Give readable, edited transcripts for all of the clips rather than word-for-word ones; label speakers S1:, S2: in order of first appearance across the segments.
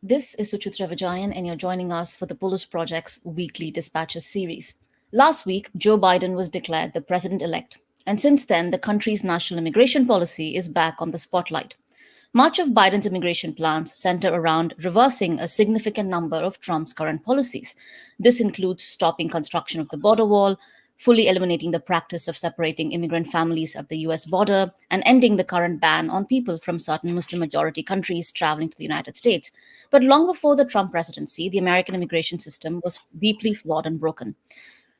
S1: This is Suchitra Vijayan, and you're joining us for the Polis Project's weekly dispatches series. Last week, Joe Biden was declared the president elect, and since then, the country's national immigration policy is back on the spotlight. Much of Biden's immigration plans center around reversing a significant number of Trump's current policies. This includes stopping construction of the border wall, fully eliminating the practice of separating immigrant families at the US border, and ending the current ban on people from certain Muslim majority countries traveling to the United States. But long before the Trump presidency, the American immigration system was deeply flawed and broken.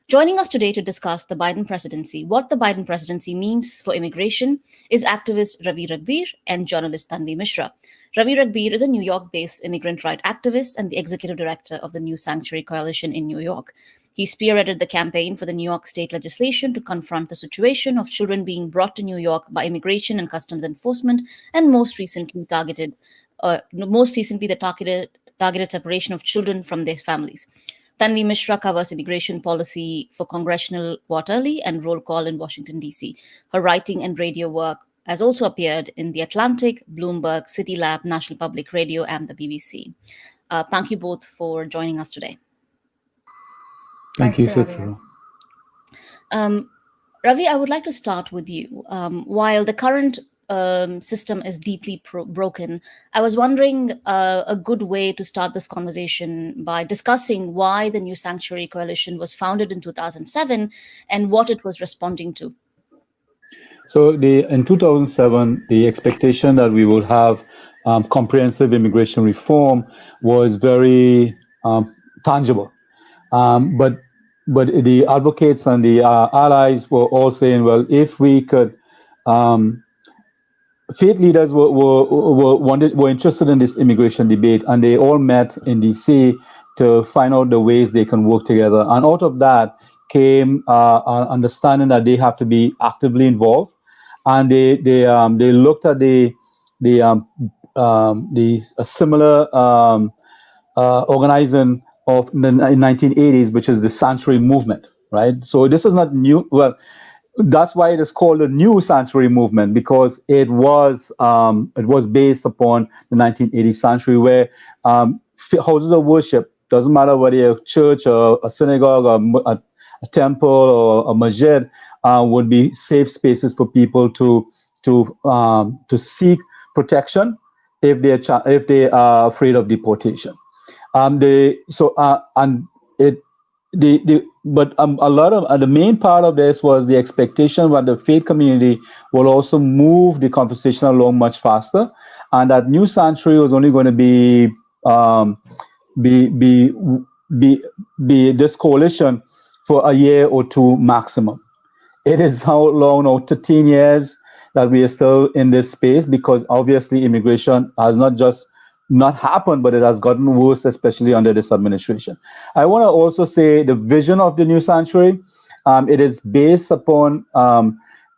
S1: Joining us today to discuss the Biden presidency, what the Biden presidency means for immigration, is activist Ravi Ragbir and journalist Tanvi Misra. Ravi Ragbir is a New York based immigrant rights activist and the executive director of the New Sanctuary Coalition in New York. He spearheaded the campaign for the New York state legislation to confront the situation of children being brought to New York by immigration and customs enforcement, and most recently the targeted separation of children from their families. Tanvi Misra covers immigration policy for Congressional Quaterly and Roll Call in Washington, D.C. Her writing and radio work has also appeared in The Atlantic, Bloomberg, CityLab, National Public Radio, and the BBC. Thank you both for joining us today.
S2: Thank you, Suchitra.
S1: Ravi, I would like to start with you. While the current system is deeply broken, I was wondering a good way to start this conversation by discussing why the New Sanctuary Coalition was founded in 2007 and what it was responding to.
S2: So in 2007, the expectation that we would have comprehensive immigration reform was very tangible. But the advocates and the allies were all saying, well, if we could, faith leaders were interested in this immigration debate, and they all met in D.C. to find out the ways they can work together. And out of that came an understanding that they have to be actively involved, and they looked at the similar organizing of the 1980s, which is the sanctuary movement, right? So this is not new. Well, that's why it is called the New Sanctuary Movement, because it was based upon the 1980 sanctuary, where houses of worship, doesn't matter whether you're a church or a synagogue or a temple or a masjid, would be safe spaces for people to seek protection if they are afraid of deportation. But a lot of the main part of this was the expectation that the faith community will also move the conversation along much faster, and that New Sanctuary was only going to be this coalition for a year or two maximum. It is how long now, 13 years, that we are still in this space, because obviously immigration has not just not happened, but it has gotten worse, especially under this administration. I want to also say the vision of the New Sanctuary, it is based upon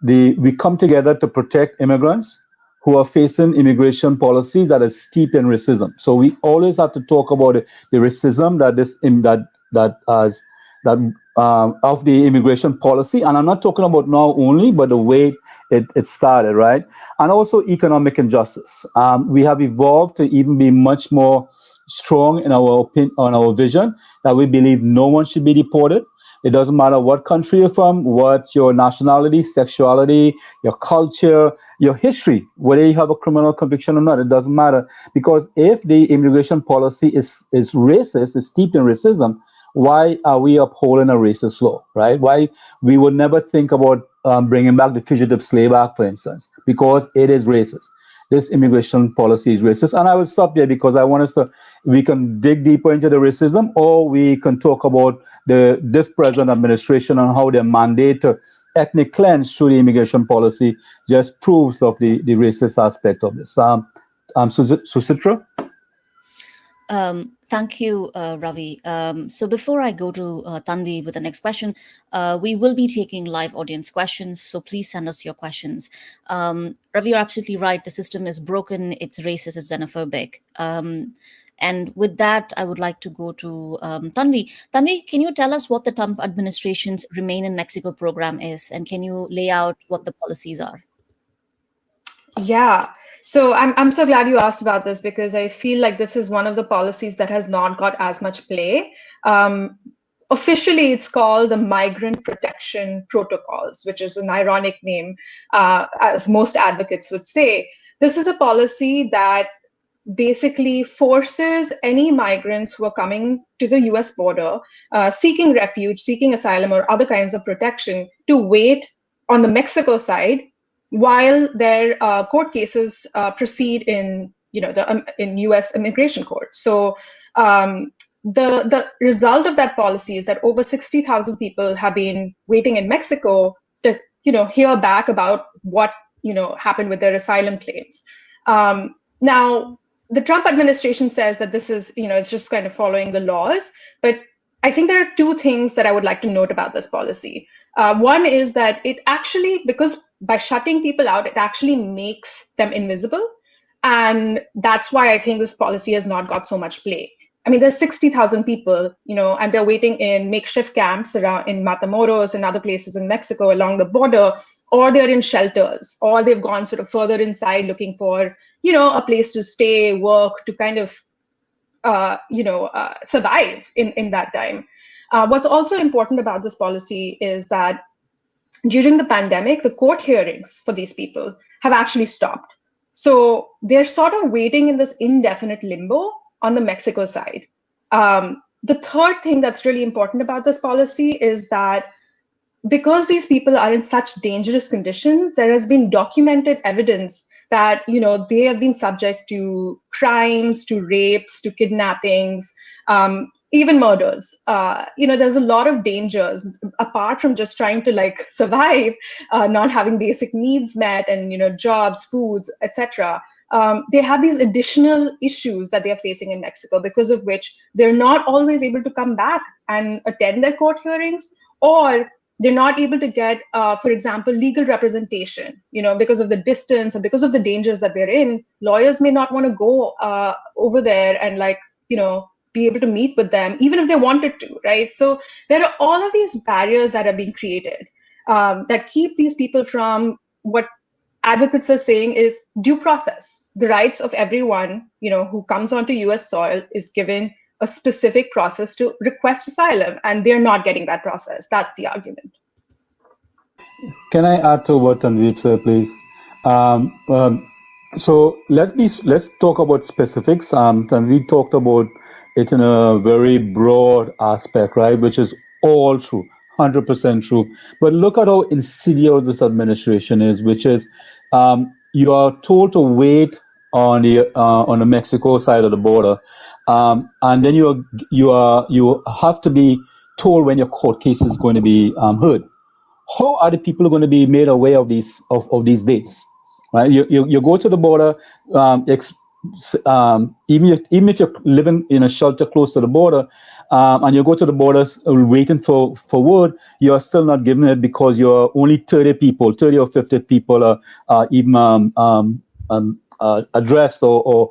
S2: we come together to protect immigrants who are facing immigration policies that are steeped in racism. So we always have to talk about the racism of the immigration policy, and I'm not talking about now only, but the way it started, right? And also economic injustice. We have evolved to even be much more strong in our opinion, on our vision, that we believe no one should be deported. It doesn't matter what country you're from, what your nationality, sexuality, your culture, your history, whether you have a criminal conviction or not, it doesn't matter. Because if the immigration policy is racist, is steeped in racism, why are we upholding a racist law, right? Why we would never think about bringing back the Fugitive Slave Act, for instance, because it is racist. This immigration policy is racist. And I will stop there, because I want us we can dig deeper into the racism, or we can talk about this present administration and how their mandate to ethnic cleanse through the immigration policy just proves of the racist aspect of this. Suchitra?
S1: Thank you, Ravi. So before I go to Tanvi with the next question, we will be taking live audience questions. So please send us your questions. Ravi, you're absolutely right. The system is broken. It's racist. It's xenophobic. And with that, I would like to go to Tanvi. Tanvi, can you tell us what the Trump administration's Remain in Mexico program is? And can you lay out what the policies are?
S3: Yeah. So I'm so glad you asked about this, because I feel like this is one of the policies that has not got as much play. Officially, it's called the Migrant Protection Protocols, which is an ironic name, as most advocates would say. This is a policy that basically forces any migrants who are coming to the US border, seeking refuge, seeking asylum, or other kinds of protection, to wait on the Mexico side while their court cases proceed in, in US immigration courts. So the result of that policy is that over 60,000 people have been waiting in Mexico to hear back about what happened with their asylum claims. Now, the Trump administration says that this is, it's just kind of following the laws. But I think there are two things that I would like to note about this policy. One is that it actually, because by shutting people out, it actually makes them invisible. And that's why I think this policy has not got so much play. I mean, there's 60,000 people, and they're waiting in makeshift camps around in Matamoros and other places in Mexico along the border, or they're in shelters, or they've gone sort of further inside looking for, a place to stay, work, to kind of, survive in that time. What's also important about this policy is that during the pandemic, the court hearings for these people have actually stopped. So they're sort of waiting in this indefinite limbo on the Mexico side. The third thing that's really important about this policy is that because these people are in such dangerous conditions, there has been documented evidence that they have been subject to crimes, to rapes, to kidnappings, even murders. There's a lot of dangers apart from just trying to survive, not having basic needs met, and jobs, foods, etc. They have these additional issues that they are facing in Mexico, because of which they're not always able to come back and attend their court hearings, or they're not able to get, for example, legal representation, because of the distance or because of the dangers that they're in. Lawyers may not want to go over there and be able to meet with them, even if they wanted to, right? So there are all of these barriers that are being created that keep these people from what advocates are saying is due process. The rights of everyone, who comes onto US soil is given a specific process to request asylum, and they're not getting that process. That's the argument.
S2: Can I add to what Tanvi said, please? So let's talk about specifics. Tanvi talked about it in a very broad aspect, right? Which is all true, 100% true. But look at how insidious this administration is, which is you are told to wait on the Mexico side of the border, and then you have to be told when your court case is going to be heard. How are the people going to be made aware of these dates? Right, you go to the border, even if you're living in a shelter close to the border, and you go to the borders waiting for word, you are still not given it because you're only 30 or 50 people are even addressed or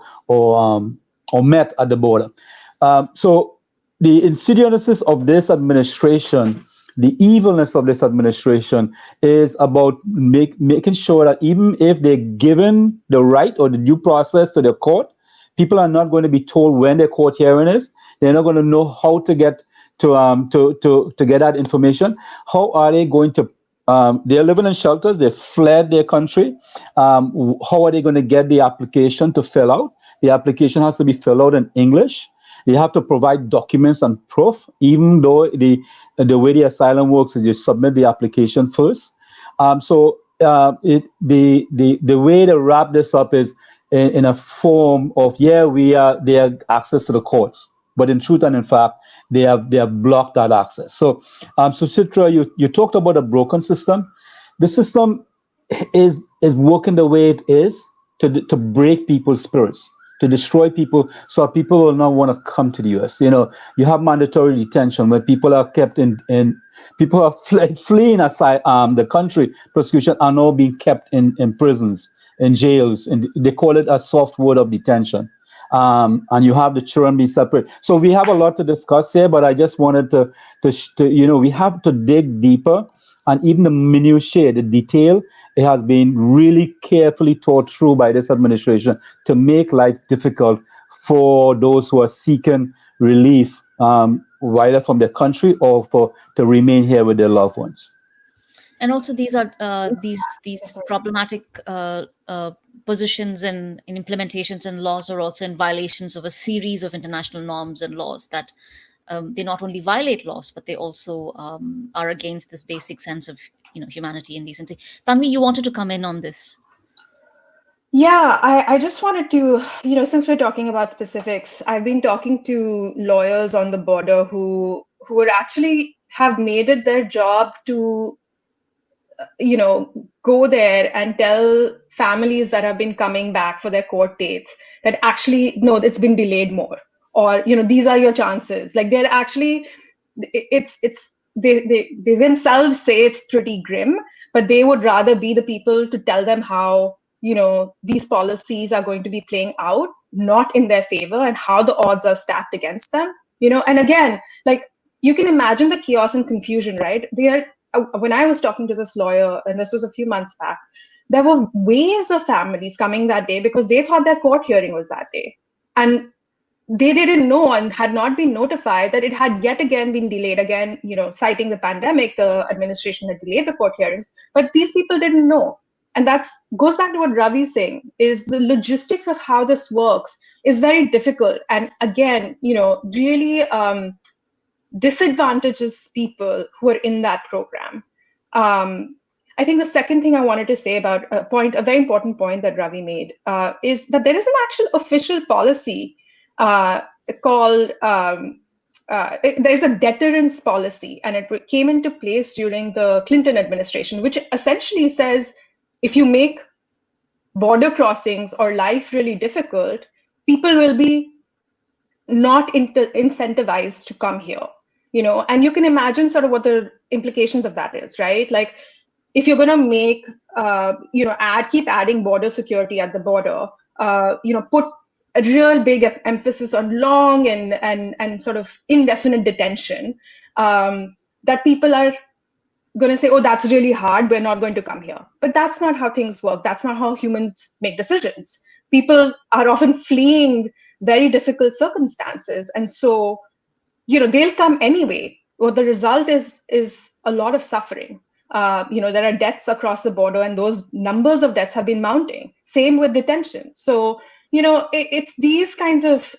S2: met at the border. So the insidiousness of this administration, the evilness of this administration, is about making sure that even if they're given the right or the due process to the court, people are not going to be told when their court hearing is. They're not going to know how to get to get that information. How are they going to? They're living in shelters. They fled their country. How are they going to get the application to fill out? The application has to be filled out in English. They have to provide documents and proof, even though the way the asylum works is you submit the application first. So the way to wrap this up is in a form of they have access to the courts, but in truth and in fact they have blocked that access. So Suchitra, you talked about a broken system. The system is working the way it is to break people's spirits, to destroy people, so people will not want to come to the US. You have mandatory detention where people are kept in people are fleeing aside the country. Prosecution are now being kept in prisons, in jails, and they call it a soft word of detention. And you have the children being separate. So we have a lot to discuss here, but I just wanted to we have to dig deeper and even the minutiae, the detail, it has been really carefully thought through by this administration to make life difficult for those who are seeking relief, whether from their country or to remain here with their loved ones.
S1: And also, these are these problematic positions and implementations and laws are also in violations of a series of international norms and laws that they not only violate laws, but they also are against this basic sense of humanity and decency. Tanvi, you wanted to come in on this.
S3: Yeah, I just wanted to, since we're talking about specifics, I've been talking to lawyers on the border who are actually have made it their job to go there and tell families that have been coming back for their court dates that actually, no, it's been delayed more, or these are your chances. Like, they're actually, they themselves say it's pretty grim, but they would rather be the people to tell them how these policies are going to be playing out not in their favor, and how the odds are stacked against them. And again, like, you can imagine the chaos and confusion, right? When I was talking to this lawyer, and this was a few months back, there were waves of families coming that day because they thought their court hearing was that day. And they didn't know and had not been notified that it had yet again been delayed again, citing the pandemic, the administration had delayed the court hearings, but these people didn't know. And that goes back to what Ravi's saying, is the logistics of how this works is very difficult. And again, really disadvantages people who are in that program. I think the second thing I wanted to say about a very important point that Ravi made is that there is an actual official policy called, there's a deterrence policy, and it came into place during the Clinton administration, which essentially says, if you make border crossings or life really difficult, people will be not incentivized to come here. And you can imagine sort of what the implications of that is, right? Like, if you're going to make, keep adding border security at the border, put a real big emphasis on long and sort of indefinite detention, that people are going to say, oh, that's really hard, we're not going to come here. But that's not how things work. That's not how humans make decisions. People are often fleeing very difficult circumstances. And so, they'll come anyway. Well, the result is a lot of suffering. There are deaths across the border, and those numbers of deaths have been mounting. Same with detention. So, it's these kinds of,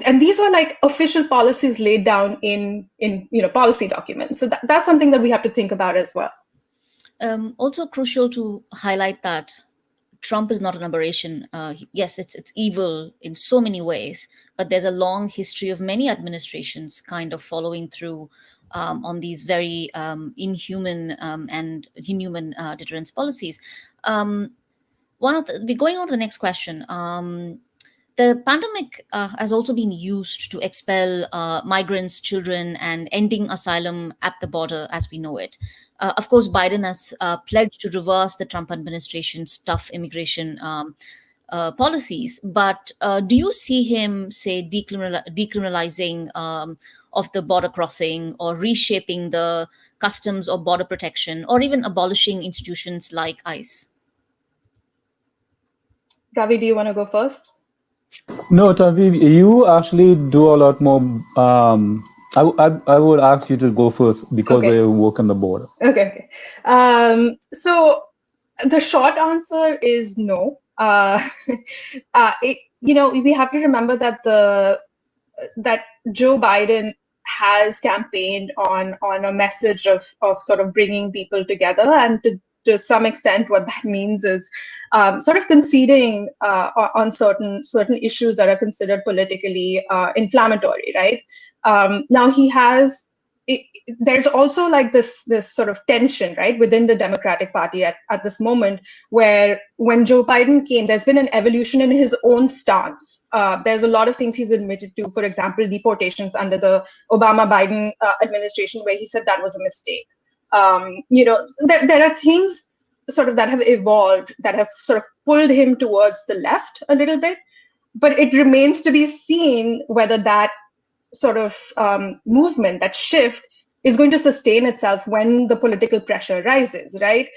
S3: and these are like official policies laid down in policy documents. So that's something that we have to think about as well.
S1: Also crucial to highlight that Trump is not an aberration. Yes, it's evil in so many ways, but there's a long history of many administrations kind of following through on these very inhuman and inhuman deterrence policies. We're going on to the next question. The pandemic has also been used to expel migrants, children, and ending asylum at the border as we know it. Of course, Biden has pledged to reverse the Trump administration's tough immigration policies. But do you see him, say, decriminalizing of the border crossing, or reshaping the customs or border protection, or even abolishing institutions like ICE?
S3: Ravi, do you want to go first?
S2: No, Tanvi, you actually do a lot more. I would ask you to go first because
S3: Okay.
S2: I work on the border.
S3: Okay. So the short answer is no. We have to remember that Joe Biden has campaigned on a message of sort of bringing people together, and to some extent, what that means is sort of conceding on certain issues that are considered politically inflammatory, right? Now he has. There's also like this sort of tension, right, within the Democratic Party at this moment, where when Joe Biden came, there's been an evolution in his own stance. There's a lot of things he's admitted to, for example, deportations under the Obama-Biden administration, where he said that was a mistake. There are things sort of that have evolved that have sort of pulled him towards the left a little bit, but it remains to be seen whether that sort of movement, that shift, is going to sustain itself when the political pressure rises, right?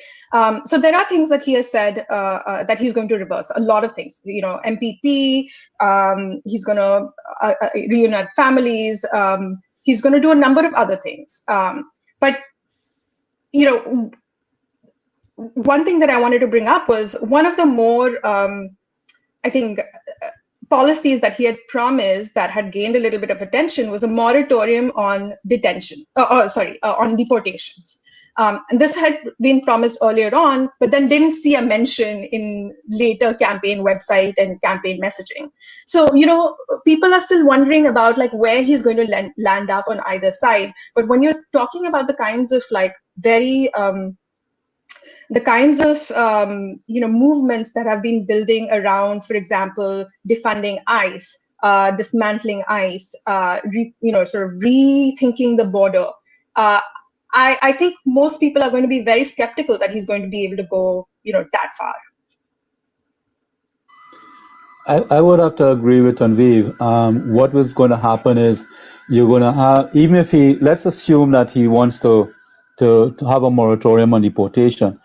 S3: So there are things that he has said that he's going to reverse. A lot of things, MPP. He's going to reunite families. He's going to do a number of other things. But one thing that I wanted to bring up was one of the more, I think, policies that he had promised that had gained a little bit of attention was a moratorium on on deportations. And this had been promised earlier on, but then didn't see a mention in later campaign website and campaign messaging. So, people are still wondering about like where he's going to land up on either side. But when you're talking about the kinds of like very movements that have been building around, for example, defunding ICE, dismantling ICE, sort of rethinking the border. I think most people are going to be very skeptical that he's going to be able to go, that far.
S2: I would have to agree with Tanvi. What was going to happen is you're going to have, even if let's assume that he wants to have a moratorium on deportation.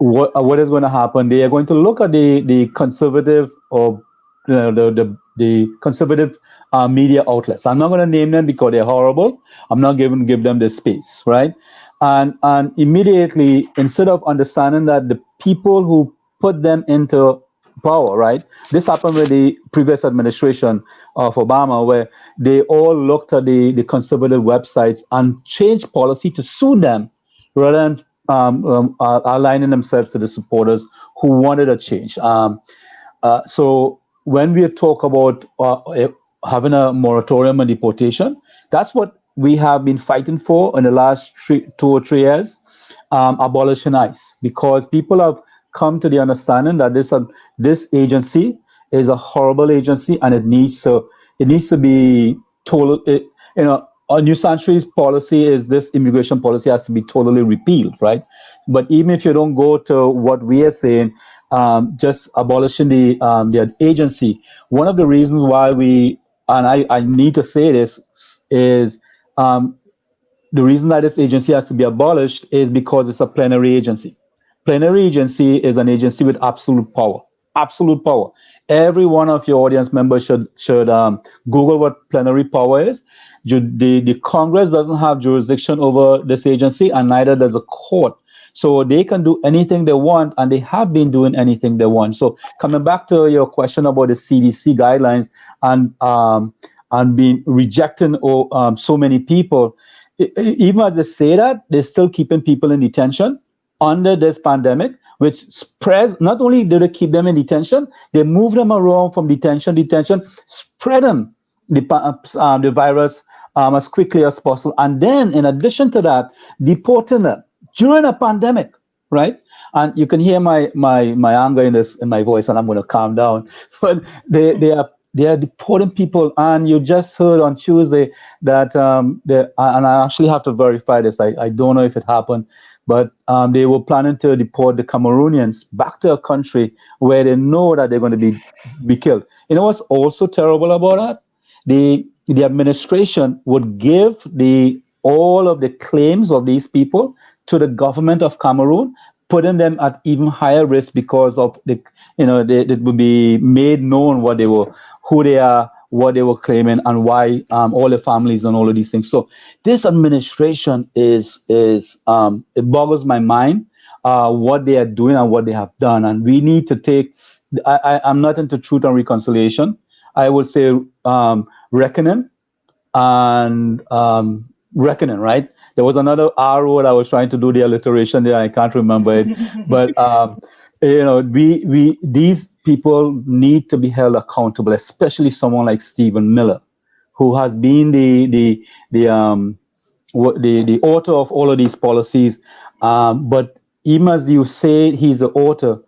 S2: What is going to happen? They are going to look at the conservative or the conservative media outlets. I'm not going to name them because they're horrible. I'm not going to give them the space, right? And immediately, instead of understanding that the people who put them into power, right? This happened with the previous administration of Obama, where they all looked at the conservative websites and changed policy to suit them rather than aligning themselves to the supporters who wanted a change. So when we talk about having a moratorium on deportation, that's what we have been fighting for in the last 2 or 3 years, abolishing ICE, because people have come to the understanding that this agency is a horrible agency and it needs to be total. A New Century's policy is this immigration policy has to be totally repealed, right? But even if you don't go to what we are saying, just abolishing the agency, one of the reasons why I need to say this is the reason that this agency has to be abolished is because it's a plenary agency. Plenary agency is an agency with absolute power. Absolute power. Every one of your audience members should Google what plenary power is. The Congress doesn't have jurisdiction over this agency, and neither does a court. So they can do anything they want, and they have been doing anything they want. So coming back to your question about the CDC guidelines and being rejecting so many people, even as they say that, they're still keeping people in detention under this pandemic, which spreads. Not only do they keep them in detention, they move them around from detention, spread them the virus as quickly as possible, and then in addition to that, deporting them during a pandemic, right? And you can hear my anger in my voice, and I'm going to calm down. But they are deporting people, and you just heard on Tuesday that and I actually have to verify this. I don't know if it happened, but they were planning to deport the Cameroonians back to a country where they know that they're going to be killed. You know what's also terrible about that? The administration would give all of the claims of these people to the government of Cameroon, putting them at even higher risk because of it would be made known who they are, what they were claiming, and why all the families and all of these things. So this administration it boggles my mind what they are doing and what they have done, and we need to take. I'm not into truth and reconciliation. I would say reckoning and reckoning, right? There was another R word I was trying to do the alliteration there. I can't remember it, but these people need to be held accountable, especially someone like Stephen Miller, who has been the author of all of these policies. But even as you say he's the author,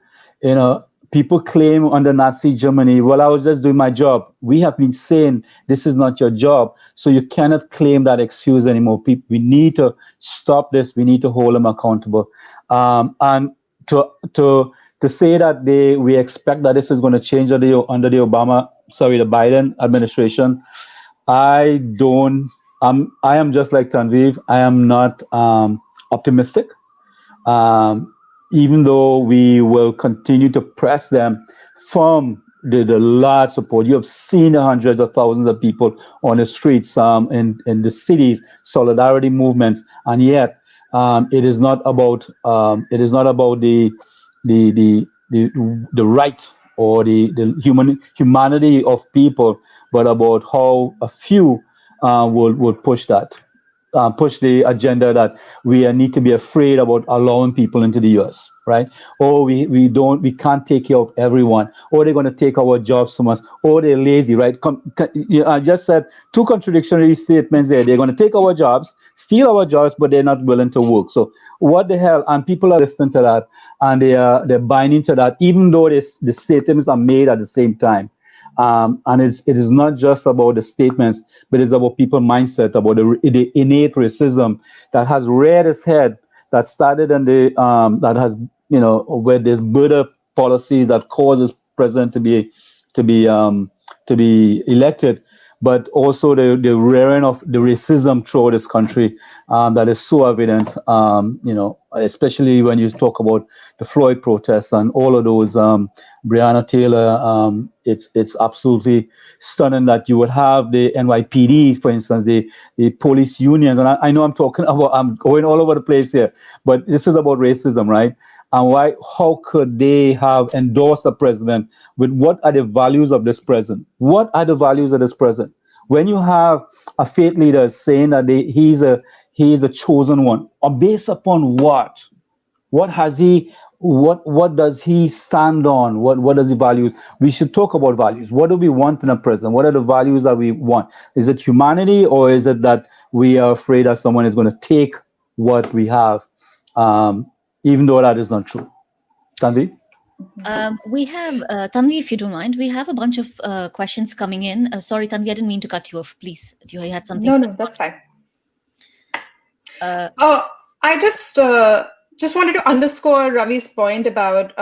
S2: people claim under Nazi Germany, well, I was just doing my job. We have been saying this is not your job. So you cannot claim that excuse anymore. We need to stop this. We need to hold them accountable. And to say that we expect that this is going to change under the Biden administration, I don't I am just like Tanvi. I am not optimistic. Um, Even though we will continue to press them from the large support. You have seen the hundreds of thousands of people on the streets in the cities, solidarity movements, and yet it is not about the right or the humanity of people, but about how a few would push the agenda that we need to be afraid about allowing people into the U.S. Right? Or we can't take care of everyone, or they're going to take our jobs from us, or they're lazy. Right? I just said two contradictory statements there. They're going to take our jobs, steal our jobs, but they're not willing to work. So what the hell? And people are listening to that, and they're buying into that, even though the statements are made at the same time. And it is not just about the statements, but it's about people's mindset, about the innate racism that has reared its head, that started in that has, where there's border policies that causes president to be um, to be elected, but also the rearing of the racism throughout this country that is so evident, especially when you talk about the Floyd protests and all of those, Breonna Taylor. It's absolutely stunning that you would have the NYPD, for instance, the police unions. And I know I'm going all over the place here, but this is about racism, right? And how could they have endorsed a president with what are the values of this president? What are the values of this president? When you have a faith leader saying that he's a chosen one, or based upon what? What has he? What does he stand on? What does he values? We should talk about values. What do we want in a president? What are the values that we want? Is it humanity, or is it that we are afraid that someone is going to take what we have, even though that is not true? Tanvi?
S1: We have, Tanvi, if you don't mind, we have a bunch of questions coming in. Sorry, Tanvi, I didn't mean to cut you off. Please, you had something?
S3: No, that's fine. I just wanted to underscore Ravi's point about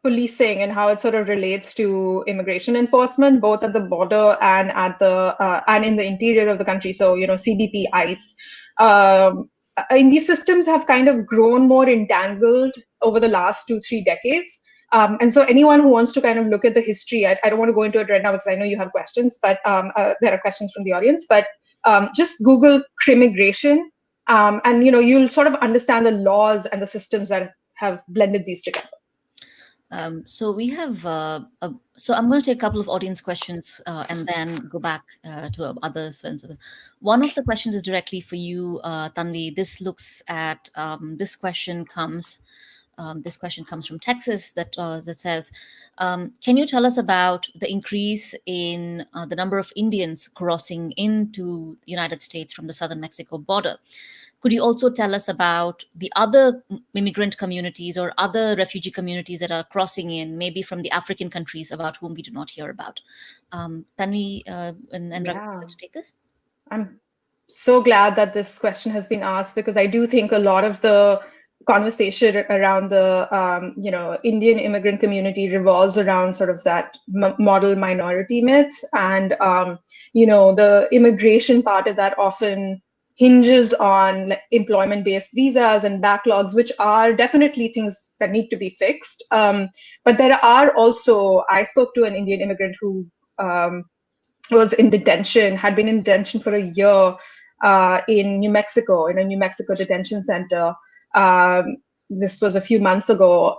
S3: policing and how it sort of relates to immigration enforcement, both at the border and at the and in the interior of the country. So, CBP, ICE. And these systems have kind of grown more entangled over the last 2-3 decades. And so anyone who wants to kind of look at the history, I don't want to go into it right now because I know you have questions, but there are questions from the audience. But just Google crimmigration. And you'll sort of understand the laws and the systems that have blended these together.
S1: So we have. So I'm going to take a couple of audience questions and then go back to others. One of the questions is directly for you, Tanvi. This looks at this question comes. This question comes from Texas that says, can you tell us about the increase in the number of Indians crossing into the United States from the southern Mexico border? Could you also tell us about the other immigrant communities or other refugee communities that are crossing in, maybe from the African countries about whom we do not hear about? Tanvi and Ravi, would you like to take this?
S3: I'm so glad that this question has been asked, because I do think a lot of the conversation around the Indian immigrant community revolves around sort of that model minority myth, and the immigration part of that often hinges on employment-based visas and backlogs, which are definitely things that need to be fixed. But there are also, I spoke to an Indian immigrant who was in detention, had been in detention for a year in New Mexico, in a New Mexico detention center. This was a few months ago,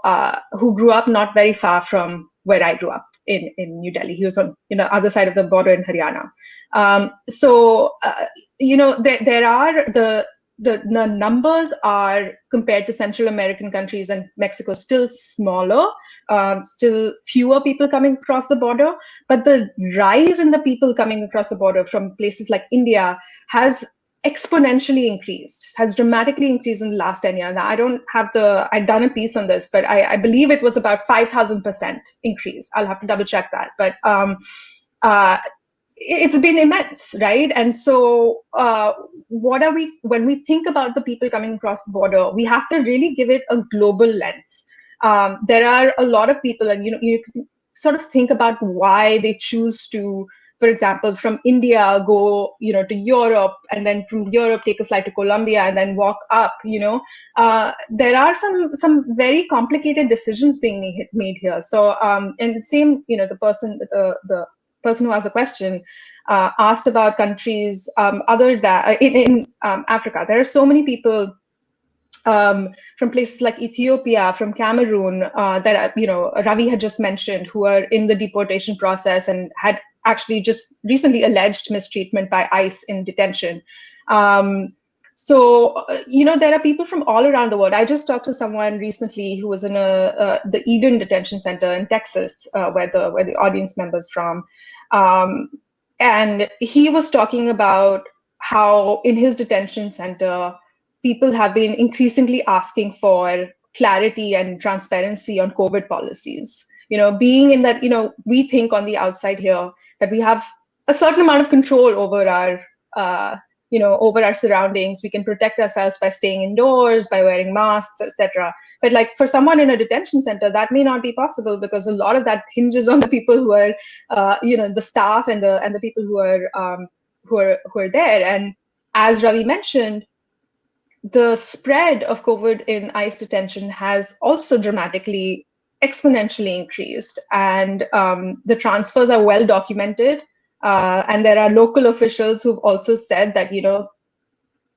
S3: who grew up not very far from where I grew up in New Delhi. He was on the other side of the border in Haryana. There are the numbers are, compared to Central American countries and Mexico, still smaller, still fewer people coming across the border. But the rise in the people coming across the border from places like India has exponentially increased, has dramatically increased in the last 10 years. Now, I've done a piece on this, but I believe it was about 5,000% increase. I'll have to double check that. But it's been immense, right? And so when we think about the people coming across the border, we have to really give it a global lens. There are a lot of people, and you can sort of think about why they choose to for example, from India go, to Europe, and then from Europe take a flight to Colombia and then walk up, there are some very complicated decisions being made here. So, and the same, the person who asked the question asked about countries other than in Africa. There are so many people from places like Ethiopia, from Cameroon, that Ravi had just mentioned, who are in the deportation process and had actually just recently alleged mistreatment by ICE in detention. So there are people from all around the world. I just talked to someone recently who was in the Eden Detention Center in Texas, where the audience member's from, and he was talking about how in his detention center, people have been increasingly asking for clarity and transparency on COVID policies. Being in that, we think on the outside here that we have a certain amount of control over over our surroundings. We can protect ourselves by staying indoors, by wearing masks, etc. But like for someone in a detention center, that may not be possible, because a lot of that hinges on the people who are, the staff and the people who are there. And as Ravi mentioned, the spread of COVID in ICE detention has also dramatically, exponentially increased. And the transfers are well documented. And there are local officials who've also said that,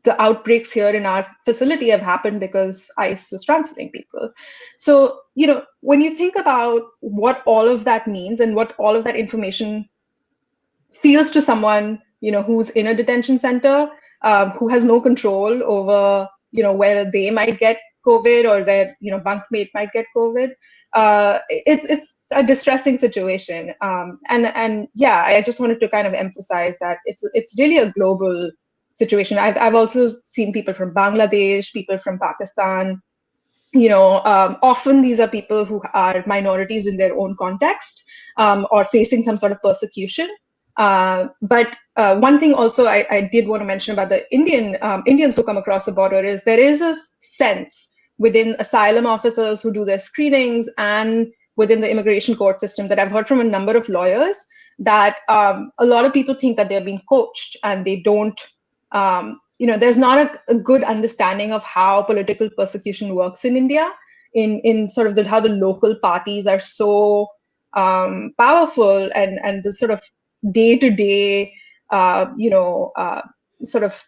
S3: the outbreaks here in our facility have happened because ICE was transferring people. So, when you think about what all of that means and what all of that information feels to someone, who's in a detention center, who has no control over, where they might get COVID or their, bunkmate might get COVID. It's a distressing situation. And yeah, I just wanted to kind of emphasize that it's really a global situation. I've also seen people from Bangladesh, people from Pakistan. Often these are people who are minorities in their own context, or facing some sort of persecution. But one thing also I did want to mention about the Indians who come across the border is there is a sense within asylum officers who do their screenings and within the immigration court system that I've heard from a number of lawyers that a lot of people think that they're being coached, and they don't, there's not a good understanding of how political persecution works in India, in sort of how the local parties are so powerful, and the sort of day-to-day, sort of,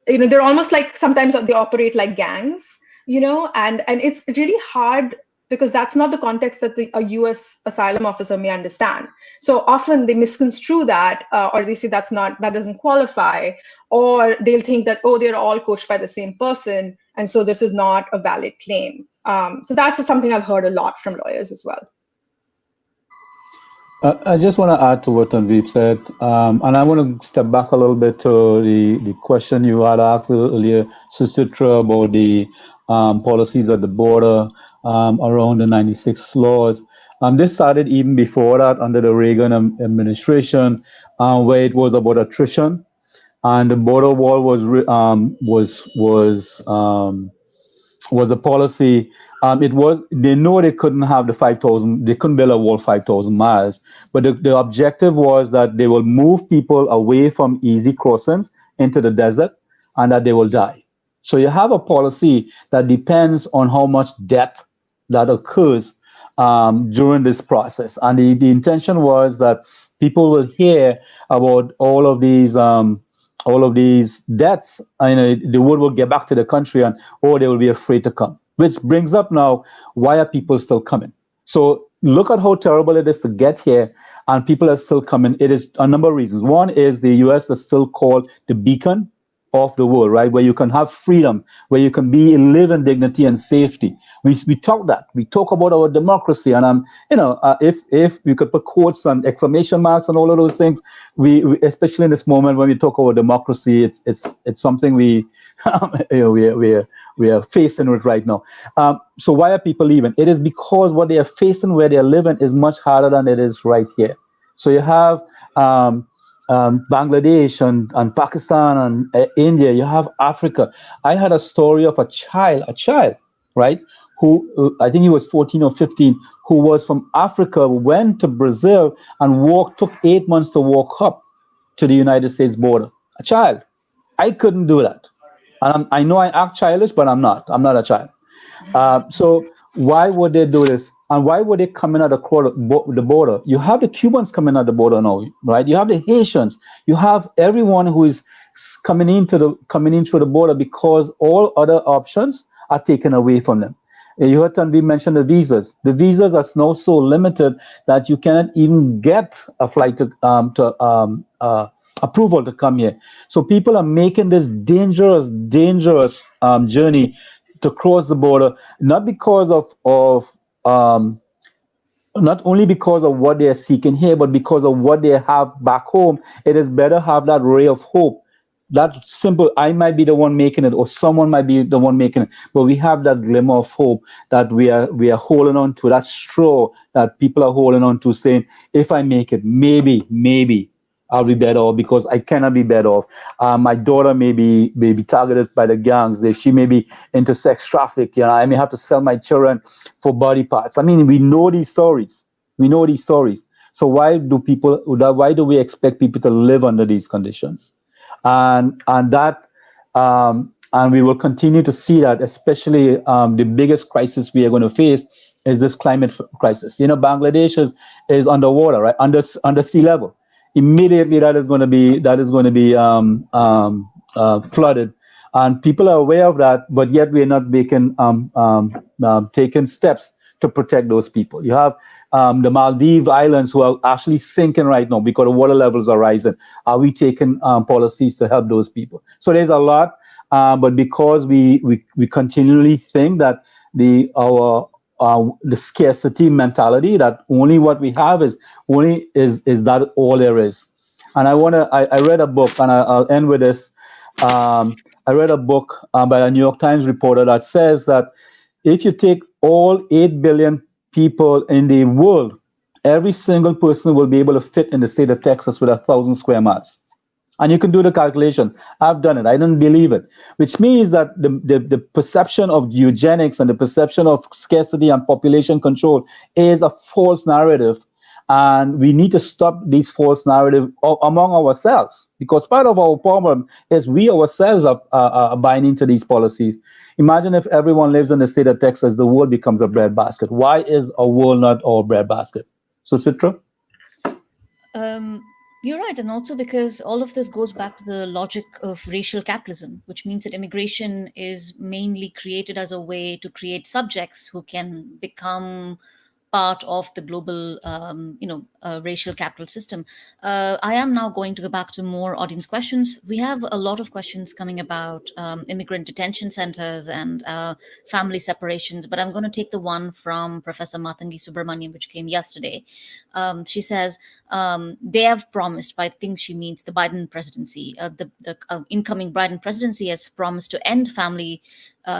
S3: they're almost like, sometimes they operate like gangs, and it's really hard because that's not the context that a US asylum officer may understand. So often they misconstrue that, or they say that doesn't qualify, or they'll think that, oh, they're all coached by the same person, and so this is not a valid claim. So that's something I've heard a lot from lawyers as well.
S2: I just want to add to what Tanvi said, and I want to step back a little bit to the question you had asked earlier, Suchitra, about the policies at the border around the 96 laws. This started even before that under the Reagan administration, where it was about attrition, and the border wall was a policy. They know they couldn't have the 5,000, they couldn't build a wall 5,000 miles, but the objective was that they will move people away from easy crossings into the desert, and that they will die. So you have a policy that depends on how much death that occurs during this process. And the intention was that people will hear about all of these deaths, and the word will get back to the country, or they will be afraid to come. Which brings up now, why are people still coming? So look at how terrible it is to get here, and people are still coming. It is a number of reasons. One is the US is still called the beacon of the world, right? Where you can have freedom, where you can live in dignity and safety. We talk about our democracy, and if we could put quotes and exclamation marks and all of those things, we especially in this moment when we talk about democracy, it's something we are facing with right now. So why are people leaving? It is because what they are facing where they are living is much harder than it is right here. So you have Bangladesh and Pakistan and India. You have Africa. I had a story of a child, right, who I think he was 14 or 15, who was from Africa, went to Brazil and took 8 months to walk up to the United States border. A child. I couldn't do that. And I know I act childish, but I'm not. I'm not a child. So why would they do this? And why would they come in at the border? You have the Cubans coming at the border now, right? You have the Haitians. You have everyone who is coming in through the border because all other options are taken away from them. You heard Tanvi mention the visas. The visas are now so limited that you cannot even get a flight to approval to come here. So people are making this dangerous journey to cross the border, not because of not only because of what they are seeking here, but because of what they have back home. It is better have that ray of hope. That simple, I might be the one making it, or someone might be the one making it, but we have that glimmer of hope that we are holding on to, that straw that people are holding on to, saying, if I make it, maybe I'll be better off, because I cannot be better off. My daughter may be targeted by the gangs. She may be into sex traffic. I may have to sell my children for body parts. I mean, we know these stories. So why do we expect people to live under these conditions? And we will continue to see that, especially the biggest crisis we are going to face is this climate crisis. Bangladesh is underwater, right, under sea level. Immediately, that is going to be flooded, and people are aware of that, but yet we are not taking steps to protect those people. You have the Maldives Islands who are actually sinking right now because the water levels are rising. Are we taking policies to help those people? So there's a lot, but because we continually think that the scarcity mentality, that only what we have is that all there is. And I read a book, and I'll end with this. I read a book by a New York Times reporter that says that if you take all 8 billion people in the world, every single person will be able to fit in the state of Texas with 1,000 square miles. And you can do the calculation. I've done it. I don't believe it, which means that the perception of eugenics and the perception of scarcity and population control is a false narrative. And we need to stop these false narratives among ourselves, because part of our problem is we ourselves are buying into these policies. Imagine if everyone lives in the state of Texas, the world becomes a breadbasket. Why is a world not all breadbasket? So, Citra?
S1: You're right. And also because all of this goes back to the logic of racial capitalism, which means that immigration is mainly created as a way to create subjects who can become part of the global, racial capital system. I am now going to go back to more audience questions. We have a lot of questions coming about immigrant detention centers and family separations, but I'm going to take the one from Professor Matangi Subramaniam, which came yesterday. She says they have promised, by things she means the Biden presidency, the incoming Biden presidency has promised to end family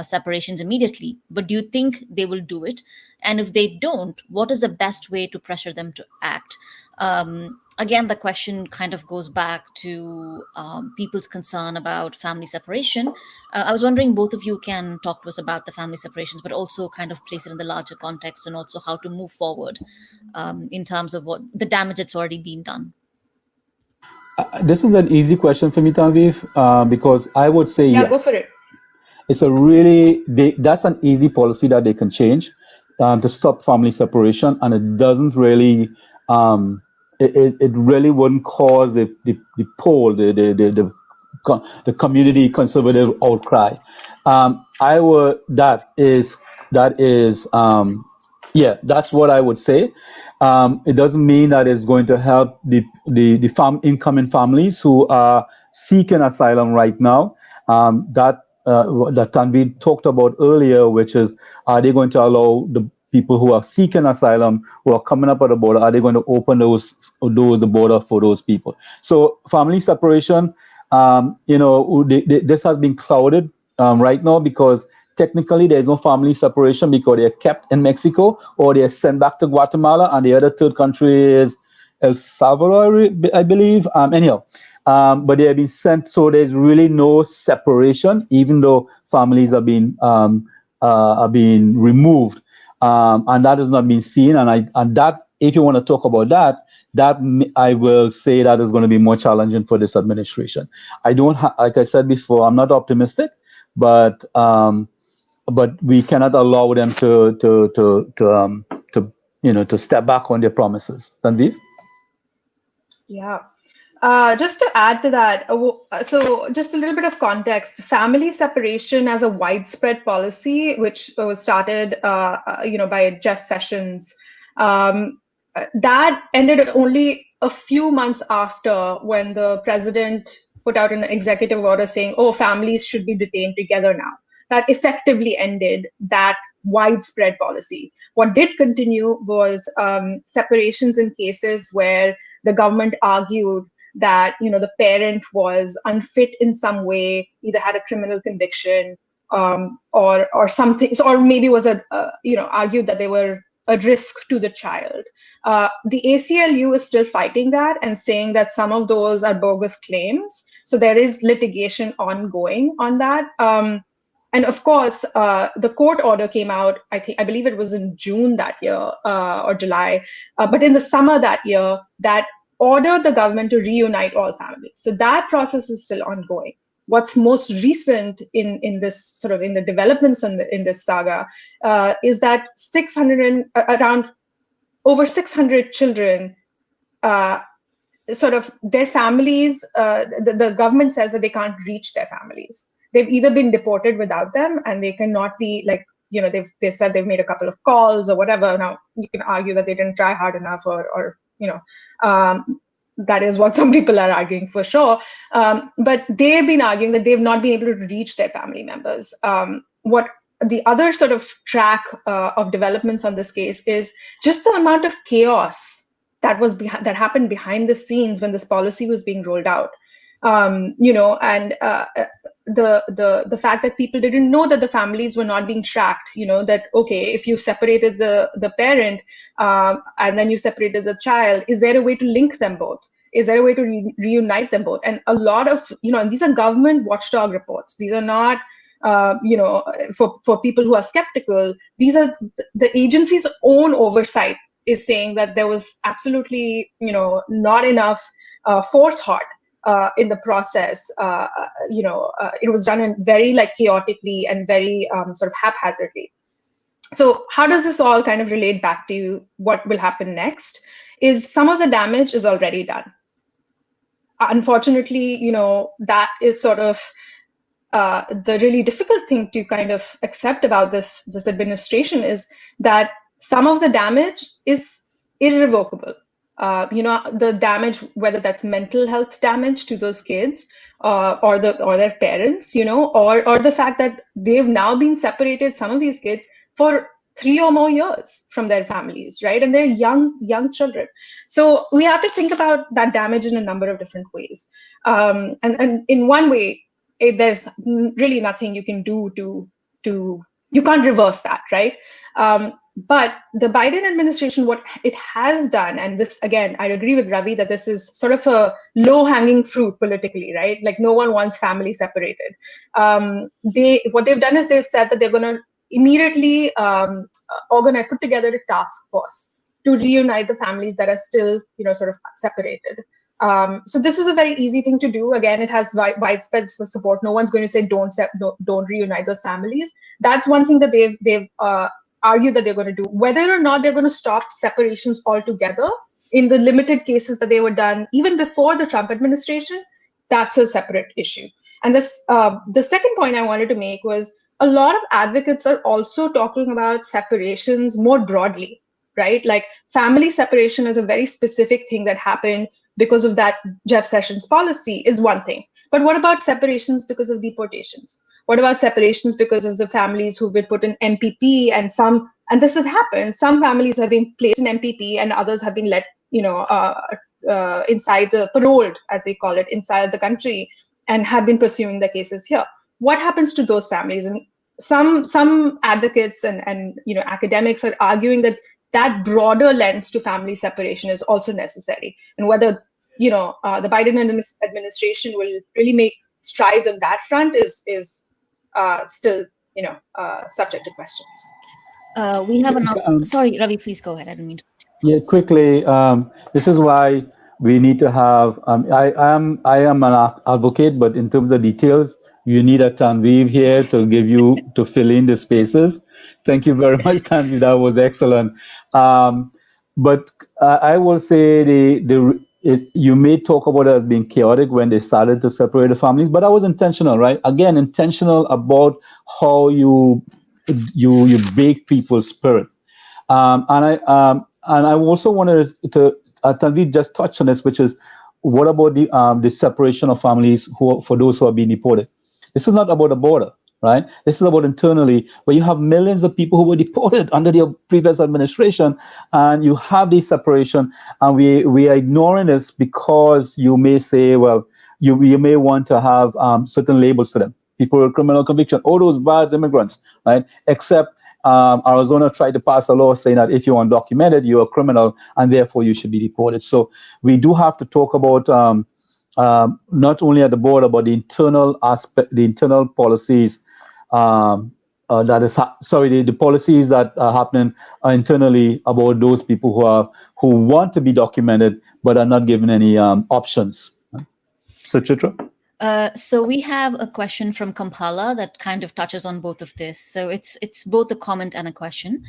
S1: separations immediately. But do you think they will do it? And if they don't, what is the best way to pressure them to act? Again, the question kind of goes back to people's concern about family separation. I was wondering, both of you can talk to us about the family separations, but also kind of place it in the larger context, and also how to move forward in terms of what the damage that's already been done.
S2: This is an easy question for me, Tanvi, because I would say
S3: Yeah,
S2: yes.
S3: go for it.
S2: It's that's an easy policy that they can change to stop family separation, and it doesn't really it really wouldn't cause the poll, the community conservative outcry. I would that is yeah, that's what I would say. It doesn't mean that it's going to help the incoming families who are seeking asylum right now. That Tanvi talked about earlier, which is, are they going to allow the people who are seeking asylum, who are coming up at the border, are they going to open the border for those people? So family separation, this has been clouded right now, because technically there's no family separation, because they're kept in Mexico or they're sent back to Guatemala, and the other third country is El Salvador, I believe. Anyhow. But they have been sent, so there's really no separation, even though families are being are being removed, and that has not been seen. And that, if you want to talk about that, I will say that is going to be more challenging for this administration. I don't, like I said before, I'm not optimistic, but we cannot allow them to step back on their promises. Tanvi?
S3: Yeah. Just to add to that, so just a little bit of context, family separation as a widespread policy, which was started, by Jeff Sessions, that ended only a few months after, when the president put out an executive order saying, oh, families should be detained together now. That effectively ended that widespread policy. What did continue was separations in cases where the government argued that the parent was unfit in some way, either had a criminal conviction, or something, or maybe was argued that they were a risk to the child. The ACLU is still fighting that and saying that some of those are bogus claims. So there is litigation ongoing on that. And of course, the court order came out, I believe it was in June that year, or July, but in the summer that year, that ordered the government to reunite all families. So that process is still ongoing. What's most recent in this sort of in the developments in this saga is that around over 600 children, sort of their families, the government says that they can't reach their families. They've either been deported without them, and they cannot be they've said they've made a couple of calls or whatever. Now you can argue that they didn't try hard enough, or that is what some people are arguing for sure. But they've been arguing that they've not been able to reach their family members. What the other sort of track of developments on this case is just the amount of chaos that happened behind the scenes when this policy was being rolled out. The fact that people didn't know that the families were not being tracked, that, okay, if you separated the parent and then you separated the child, is there a way to link them both? Is there a way to reunite them both? And a lot of, these are government watchdog reports. These are not, for people who are skeptical, these are the agency's own oversight is saying that there was absolutely, not enough forethought in the process. It was done in very chaotically and very sort of haphazardly. So how does this all kind of relate back to what will happen next? Is some of the damage is already done. Unfortunately, that is sort of the really difficult thing to kind of accept about this administration, is that some of the damage is irrevocable. The damage, whether that's mental health damage to those kids or their parents, or the fact that they've now been separated, some of these kids, for 3 or more years from their families, right? And they're young children. So we have to think about that damage in a number of different ways. And in one way, there's really nothing you can do you can't reverse that, right? But the Biden administration, what it has done, and this, again, I agree with Ravi that this is sort of a low-hanging fruit politically, right? Like, no one wants family separated. What they've done is they've said that they're going to immediately put together a task force to reunite the families that are still, sort of separated. So this is a very easy thing to do. Again, it has widespread support. No one's going to say don't reunite those families. That's one thing that they've argued that they're going to do. Whether or not they're going to stop separations altogether in the limited cases that they were done even before the Trump administration, that's a separate issue. And this, the second point I wanted to make was, a lot of advocates are also talking about separations more broadly, right? Like, family separation is a very specific thing that happened because of that Jeff Sessions policy is one thing. But what about separations because of deportations? What about separations because of the families who've been put in MPP, and this has happened, some families have been placed in MPP and others have been let, inside the paroled, as they call it, inside the country, and have been pursuing the cases here. What happens to those families? And some advocates and academics are arguing that broader lens to family separation is also necessary, and whether the Biden administration will really make strides on that front is still subject to questions.
S1: We have another. Sorry, Ravi, please go ahead. I didn't mean to.
S2: Yeah, quickly. This is why we need to have. I am an advocate, but in terms of details, you need a Tanvi here to give you to fill in the spaces. Thank you very much, Tanvi. That was excellent. But I will say you may talk about it as being chaotic when they started to separate the families, but that was intentional, right? Again, intentional about how you bake people's spirit. And I also wanted to Tanvi just touch on this, which is what about the separation of families for those who are being deported? This is not about the border, right? This is about internally, where you have millions of people who were deported under the previous administration, and you have this separation, and we are ignoring this because you may say, well, you may want to have certain labels to them. People with criminal conviction, all those bad immigrants, right? Except Arizona tried to pass a law saying that if you're undocumented, you're a criminal, and therefore you should be deported. So we do have to talk about not only at the border, but the internal aspect, the internal policies the policies that are happening internally about those people who want to be documented but are not given any options. Suchitra?
S1: So we have a question from Kampala that kind of touches on both of this. So it's both a comment and a question.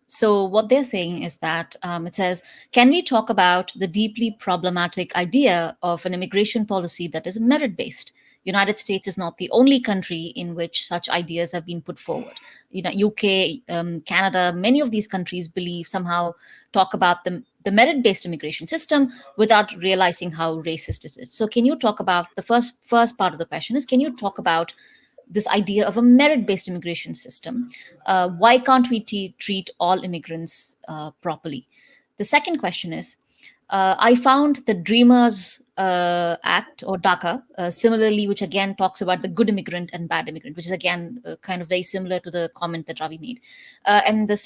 S1: So what they're saying is that it says, can we talk about the deeply problematic idea of an immigration policy that is merit-based? United States is not the only country in which such ideas have been put forward. UK, Canada, many of these countries somehow talk about the merit-based immigration system without realizing how racist it is. So can you talk about the first part of the question is, can you talk about this idea of a merit-based immigration system? Why can't we treat all immigrants properly? The second question is, I found the Dreamers Act, or DACA, similarly, which again talks about the good immigrant and bad immigrant, which is again kind of very similar to the comment that Ravi made. And the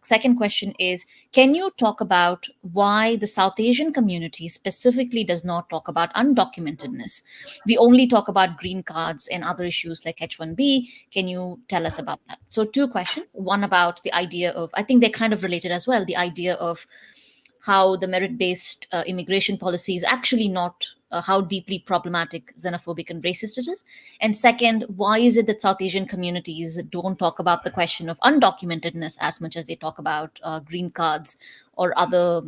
S1: second question is, can you talk about why the South Asian community specifically does not talk about undocumentedness? We only talk about green cards and other issues like H-1B. Can you tell us about that? So two questions. One about the idea of, I think they're kind of related as well, the idea of how the merit-based immigration policy is actually not how deeply problematic, xenophobic, and racist it is. And second, why is it that South Asian communities don't talk about the question of undocumentedness as much as they talk about green cards or other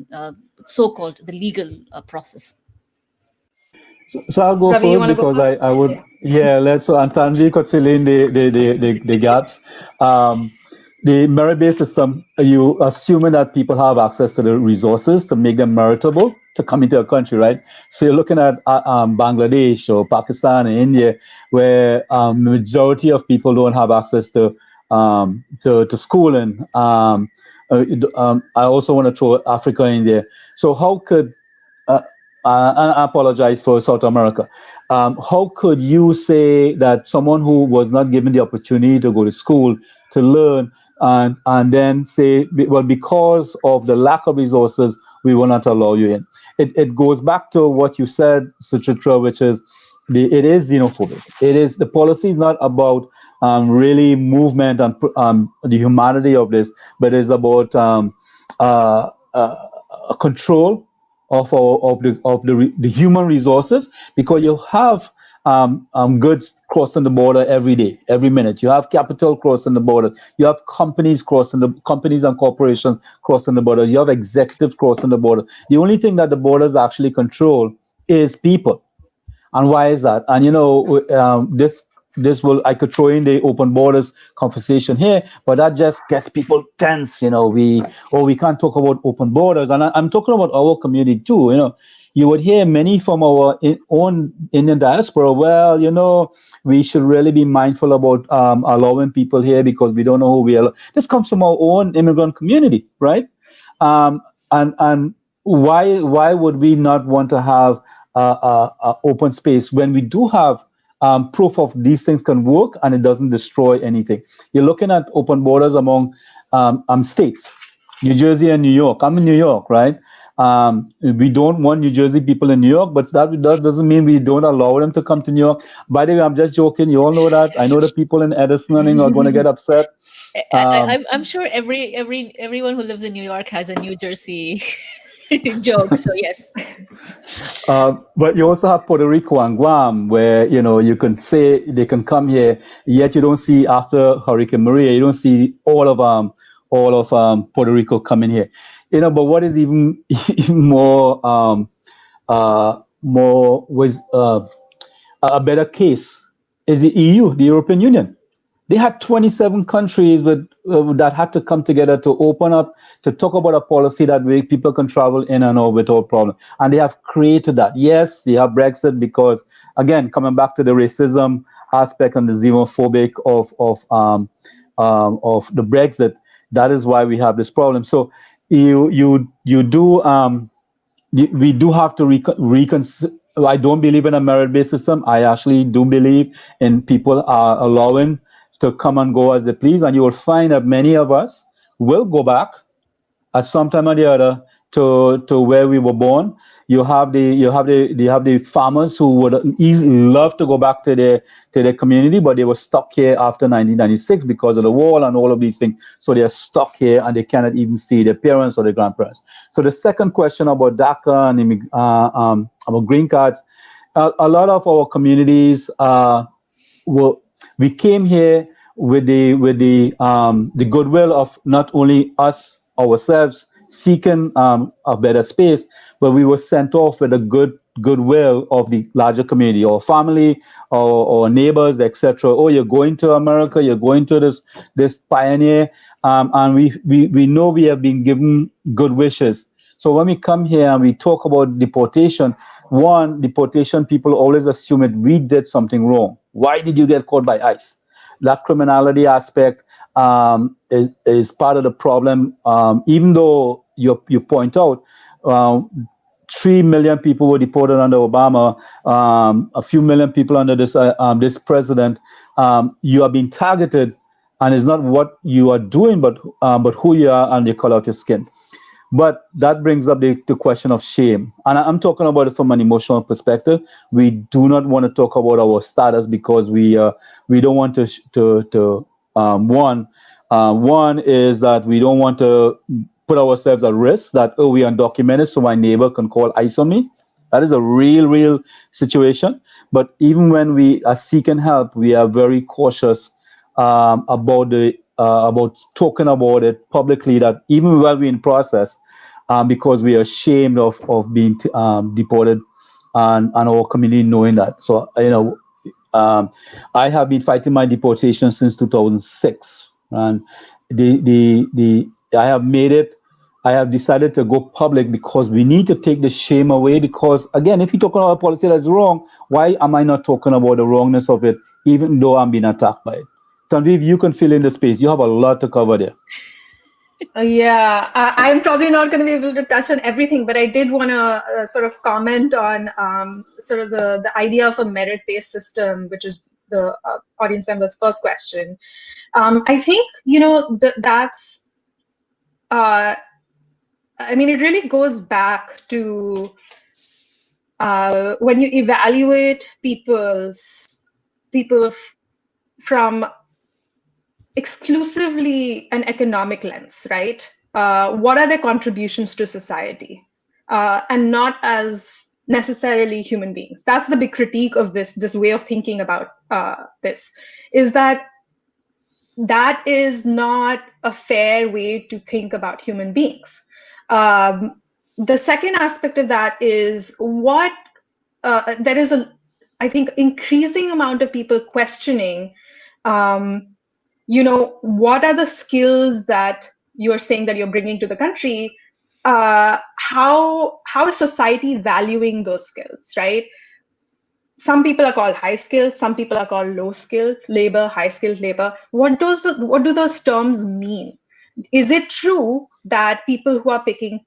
S1: so-called the legal process?
S2: So I'll go
S3: Ravi, you
S2: first
S3: want to go
S2: because
S3: first?
S2: I would, yeah, so Tanvi could fill in the gaps. The merit-based system, you assuming that people have access to the resources to make them meritable to come into a country, right? So you're looking at Bangladesh or Pakistan and India, where majority of people don't have access to schooling. I also want to throw Africa in there. So how could and I apologize for South America. How could you say that someone who was not given the opportunity to go to school to learn and then say, well, because of the lack of resources, we will not allow you in? It goes back to what you said, Suchitra, which is it is xenophobic. It is, the policy is not about really movement and the humanity of this, but it's about control of the human resources, because you have goods crossing the border every day, every minute. You have capital crossing the border. You have companies and corporations crossing the border. You have executives crossing the border. The only thing that the borders actually control is people. And why is that? And this will, I could throw in the open borders conversation here, but that just gets people tense. We can't talk about open borders, and I'm talking about our community too. You would hear many from our own Indian diaspora. Well, we should really be mindful about allowing people here because we don't know who we are. This comes from our own immigrant community, right? And why would we not want to have open space when we do have proof of these things can work and it doesn't destroy anything? You're looking at open borders among states, New Jersey and New York. I'm in New York, right? We don't want New Jersey people in New York, but that doesn't mean we don't allow them to come to New York. By the way, I'm just joking. You all know that. I know the people in Edison are going to get upset.
S1: I'm sure everyone who lives in New York has a New Jersey joke. So yes.
S2: But you also have Puerto Rico and Guam, where you can say they can come here, yet you don't see after Hurricane Maria, you don't see all of Puerto Rico coming here. But what is even even more was a better case is the EU, the European Union. They had 27 countries that had to come together to open up, to talk about a policy that way people can travel in and out without problem. And they have created that. Yes, they have Brexit because, again, coming back to the racism aspect and the xenophobic of the Brexit, that is why we have this problem. So you do we do have to reconsider. I don't believe in a merit-based system. I actually do believe in people are allowing to come and go as they please, and you will find that many of us will go back at some time or the other to where we were born. You have the farmers who would easily love to go back to their community, but they were stuck here after 1996 because of the war and all of these things. So they are stuck here and they cannot even see their parents or their grandparents. So the second question about DACA and about green cards, a lot of our communities we came here with the goodwill of not only us ourselves seeking a better space, but we were sent off with the goodwill of the larger community, or family, or neighbors, etc. Oh, you're going to America, you're going to this pioneer, and we know we have been given good wishes. So when we come here and we talk about deportation, deportation, people always assume that we did something wrong. Why did you get caught by ICE? That criminality aspect is part of the problem. Even though you point out 3 million people were deported under Obama, a few million people under this president, you are being targeted, and it's not what you are doing, but who you are and the color of your skin. But that brings up the question of shame. And I'm talking about it from an emotional perspective. We do not want to talk about our status because we don't want one is that we don't want to put ourselves at risk that, oh, we are undocumented, so my neighbor can call ICE on me. That is a real situation. But even when we are seeking help, we are very cautious about talking about it publicly, that even while we're in process, because we are ashamed of being deported, and our community knowing that. So I have been fighting my deportation since 2006, and I have made it. I have decided to go public because we need to take the shame away. Because again, if you're talking about a policy that's wrong, why am I not talking about the wrongness of it, even though I'm being attacked by it? Tanvi, you can fill in the space. You have a lot to cover there.
S3: Yeah, I'm probably not going to be able to touch on everything, but I did want to sort of comment on sort of the idea of a merit-based system, which is the audience member's first question. I think, that's, I mean, it really goes back to when you evaluate people from exclusively an economic lens, right? What are their contributions to society, and not as necessarily human beings? That's the big critique of this way of thinking about this, is that is not a fair way to think about human beings. The second aspect of that is there is I think, increasing amount of people questioning, what are the skills that you're saying that you're bringing to the country? How is society valuing those skills, right? Some people are called high skilled, some people are called low skilled labor, high skilled labor. What do those terms mean? Is it true that people who are picking,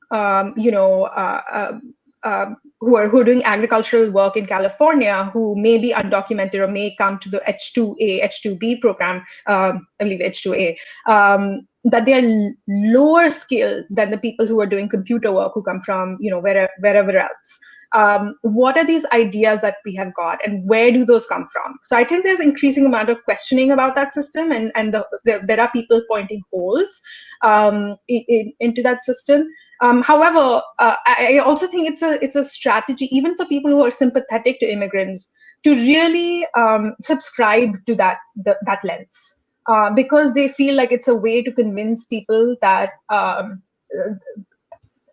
S3: who are doing agricultural work in California, who may be undocumented or may come to the H2A, H2B program, I believe H2A, that they are lower skilled than the people who are doing computer work who come from, wherever else. What are these ideas that we have got, and where do those come from? So I think there's increasing amount of questioning about that system, and there are people pointing holes into that system. However, I also think it's a strategy, even for people who are sympathetic to immigrants, to really subscribe to that lens, because they feel like it's a way to convince people that.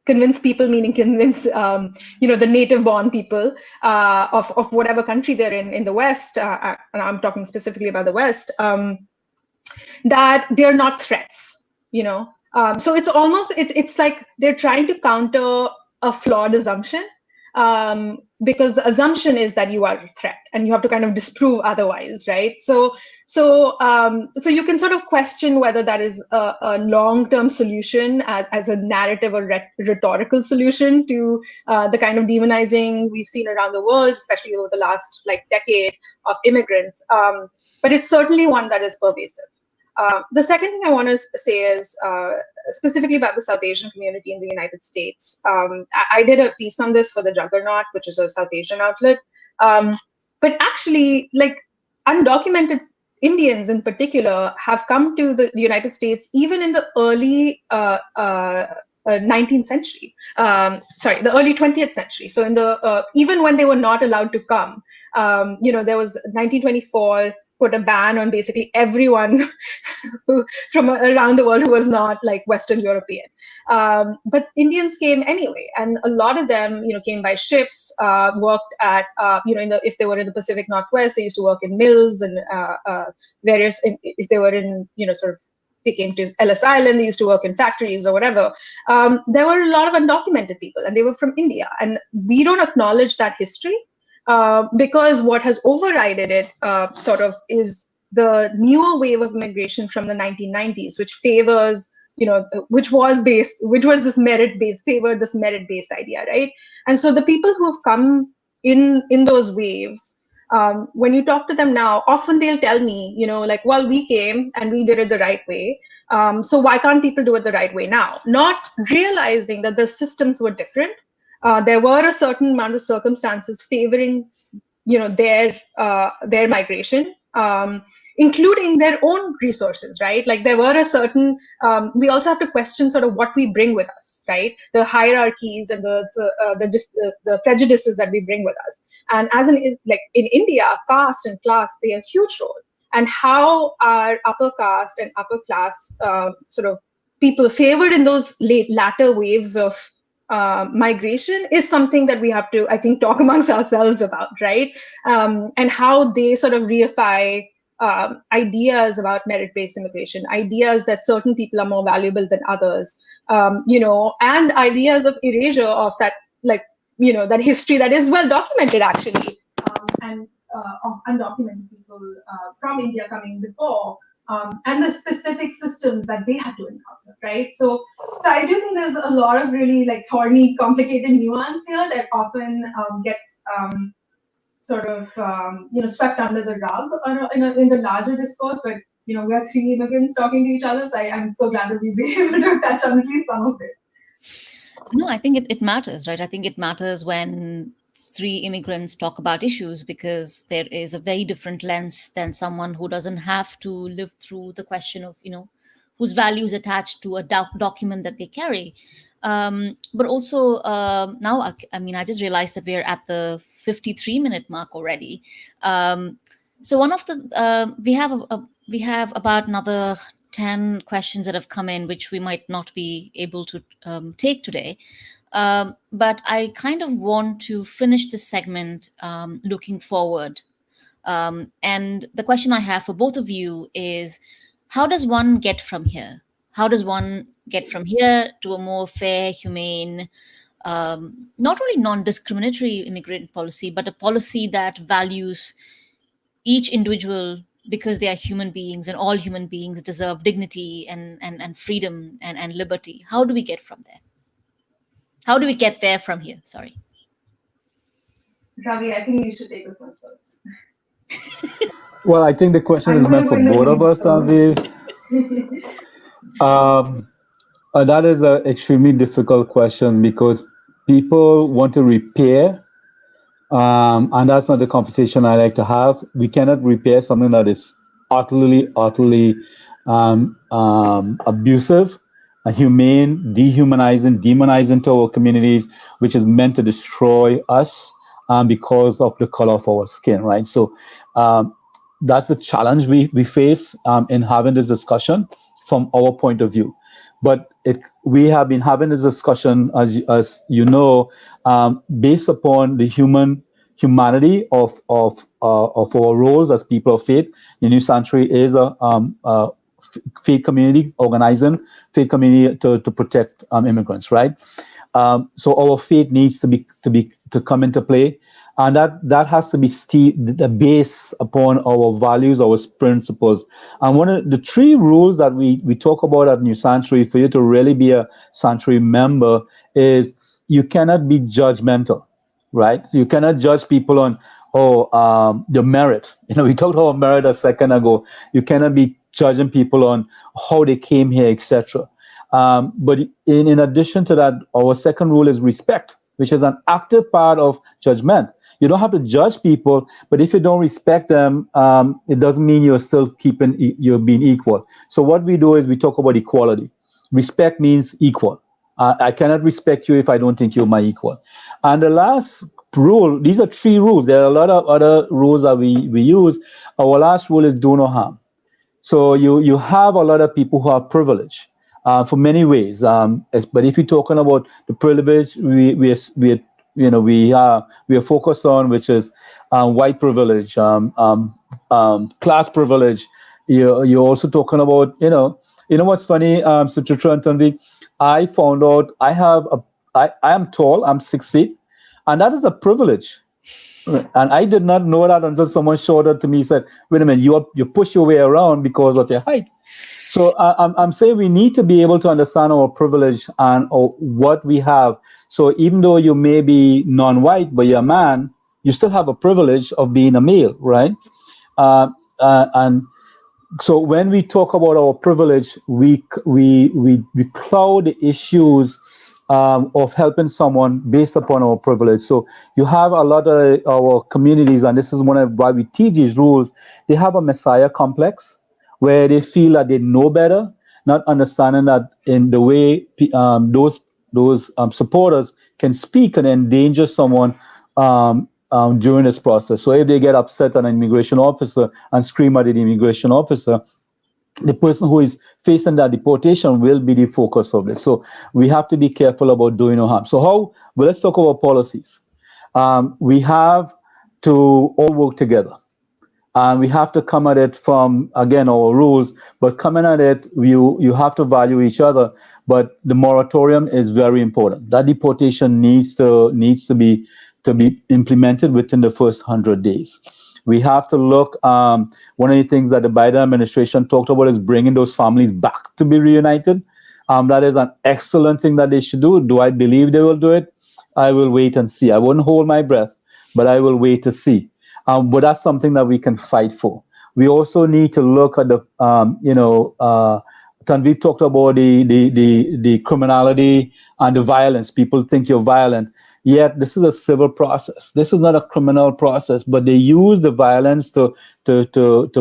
S3: Convince people, meaning convince the native born people of whatever country they're in the West, and I'm talking specifically about the West, that they're not threats. So it's almost it's like they're trying to counter a flawed assumption, because the assumption is that you are a threat and you have to kind of disprove otherwise, right? So you can sort of question whether that is a long-term solution as a narrative or rhetorical solution to the kind of demonizing we've seen around the world, especially over the last decade of immigrants. But it's certainly one that is pervasive. The second thing I want to say is specifically about the South Asian community in the United States. I did a piece on this for the Juggernaut, which is a South Asian outlet. But actually, undocumented Indians in particular have come to the United States even in the early 19th century. The early 20th century. So in the even when they were not allowed to come, there was 1924. Put a ban on basically everyone from around the world who was not Western European. But Indians came anyway, and a lot of them, came by ships, worked at, if they were in the Pacific Northwest, they used to work in mills and various. If they were in, they came to Ellis Island, they used to work in factories or whatever. There were a lot of undocumented people, and they were from India, and we don't acknowledge that history. Because what has overridden it is the newer wave of immigration from the 1990s, which favors, which was this favored this merit-based idea, right? And so the people who have come in those waves, when you talk to them now, often they'll tell me, well, we came and we did it the right way. So why can't people do it the right way now? Not realizing that the systems were different. There were a certain amount of circumstances favoring, their migration, including their own resources, right? There were a certain. We also have to question sort of what we bring with us, right? The hierarchies and the prejudices that we bring with us. And as in India, caste and class play a huge role. And how our upper caste and upper class sort of people favored in those latter waves of migration is something that we have to, I think, talk amongst ourselves about, right? And how they sort of reify ideas about merit-based immigration, ideas that certain people are more valuable than others, and ideas of erasure of that, that history that is well documented actually, and of undocumented people from India coming before. And the specific systems that they had to encounter, right? So I do think there's a lot of really thorny, complicated nuance here that often gets sort of swept under the rug in the larger discourse. But we are three immigrants talking to each other, so I'm so glad that we'll be able to touch on at least some of it.
S1: No, I think it matters, right? I think it matters when three immigrants talk about issues, because there is a very different lens than someone who doesn't have to live through the question of, whose values attached to a document that they carry. But also now, I just realized that we're at the 53-minute mark already. So one of the, we have about another 10 questions that have come in, which we might not be able to take today. But I kind of want to finish this segment looking forward. And the question I have for both of you is, how does one get from here? How does one get from here to a more fair, humane, not only non-discriminatory immigrant policy, but a policy that values each individual because they are human beings, and all human beings deserve dignity and freedom and liberty? How do we get from there? How do we get there from here? Sorry.
S3: Ravi, I think you should take this one first.
S2: Well, I think the question
S3: I'm
S2: is
S3: going
S2: meant
S3: to go
S2: for
S3: in the
S2: both of
S3: lead.
S2: us, Tanvi. Um, that is an extremely difficult question because people want to repair, and that's not the conversation I like to have. We cannot repair something that is utterly abusive, humane, dehumanizing, demonizing to our communities, which is meant to destroy us because of the color of our skin, right? So that's the challenge we face in having this discussion from our point of view. But we have been having this discussion, as you know, based upon the humanity of our roles as people of faith. The New Sanctuary is a faith community organizing faith community to protect immigrants, right? So our faith needs to come into play, and that has to be the base upon our values, our principles. And one of the three rules that we talk about at New Sanctuary for you to really be a sanctuary member is you cannot be judgmental, right? So you cannot judge people on your merit. We talked about merit a second ago. You cannot be judging people on how they came here, etc. But in addition to that, our second rule is respect, which is an active part of judgment. You don't have to judge people, but if you don't respect them, it doesn't mean you're being equal. So what we do is we talk about equality. Respect means equal. I cannot respect you if I don't think you're my equal. And the last rule, these are three rules. There are a lot of other rules that we use. Our last rule is do no harm. So you have a lot of people who are privileged for many ways. But if you're talking about the privilege, we are focused on, which is white privilege, class privilege. You're also talking about what's funny, Suchitra and Tanvi. I found out I am tall. I'm 6 feet, and that is a privilege. And I did not know that until someone showed it to me. Said, "Wait a minute, you push your way around because of your height." So I'm saying we need to be able to understand our privilege and what we have. So even though you may be non-white, but you're a man, you still have a privilege of being a male, right? And so when we talk about our privilege, we cloud the issues of helping someone based upon our privilege. So you have a lot of our communities, and this is one of why we teach these rules. They have a messiah complex where they feel that they know better, not understanding that in the way those supporters can speak and endanger someone during this process. So if they get upset at an immigration officer and scream at the immigration officer, the person who is facing that deportation will be the focus of this. So we have to be careful about doing no harm. So well, let's talk about policies. We have to all work together. And we have to come at it from, again, our rules, but coming at it, you have to value each other. But the moratorium is very important. That deportation needs to be implemented within the first 100 days. We have to look. One of the things that the Biden administration talked about is bringing those families back to be reunited. That is an excellent thing that they should do. Do I believe they will do it? I will wait and see. I wouldn't hold my breath, but I will wait to see. But that's something that we can fight for. We also need to look at Tanvi talked about the criminality and the violence. People think you're violent. Yet this is a civil process. This is not a criminal process, but they use the violence to